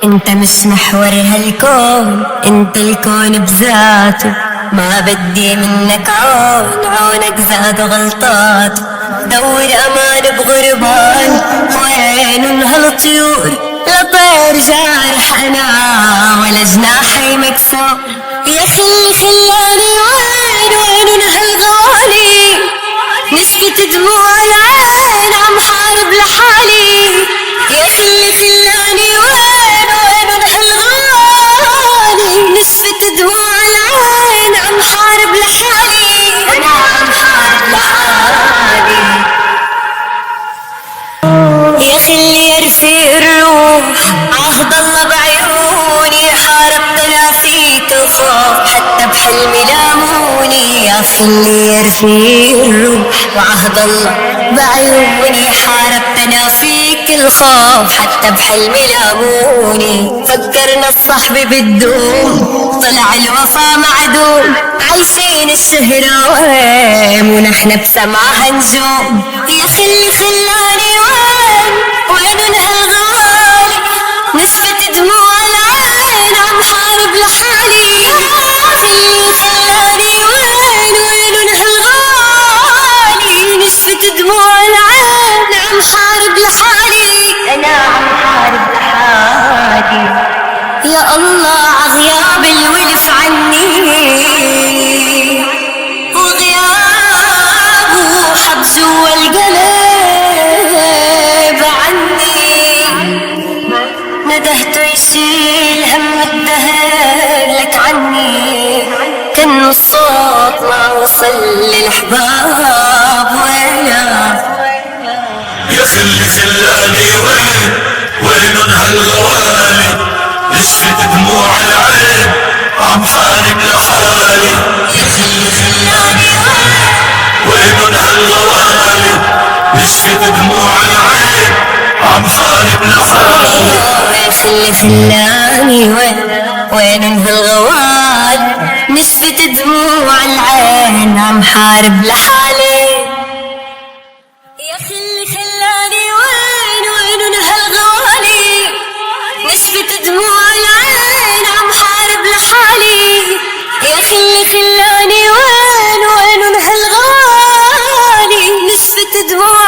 انت مش محور هالكون، انت الكون بذاته. ما بدي منك عونك زاد غلطات. دور امان بغربان، وين هالطيور؟ لا طير جارح انا ولا جناحي مكسور. يا خلاني وين هالغوالي؟ نشفت دموع العين عم حارب لحالي. يا خلاني وين هالغوالي؟ نشفت دموع العين عم حارب لحالي. انا عم حارب لحالي. يا خلي يرفي الروح عهد الله بعيوني. حاربت انا فيك الخوف حتى بحلمي لاموني. يا خلي يرفي الروح وعهد الله بعيوني. حاربت انا فيك الخوف حتى بحلمي لاموني. فكرنا الصحب بالدوم طلع الوفا معدوم. عايشين الشهرة ونحن بسمعها نجوم. يا خلاني وين هالغالي؟ نشفت دموع العين عم حارب لحالي. خلاني وين هالغالي؟ نشفت دموع العين عم حارب لحالي. انا عم حارب لحالي. يا الله عغياب الولف عني، وغيابه حبس والقلب عني. ندهته يشيل هم الدهر لك عني. كأنه الصوت ما وصل للأحباب وينا. يا خلاني وين هالغوالي؟ نشفت دموع العين عم حارب لحالي. يا خلاني وين هالغوالي؟ نشفت دموع العين عم حارب لحالي. يا خلاني وين هالغوال؟ نشفت دموع العين عم حارب لحالي. يا خلاني وين هالغوالي؟ نشفت دموع العين عم حارب لحالي. يا خلاني وين هالغوالي؟ نشفت دموع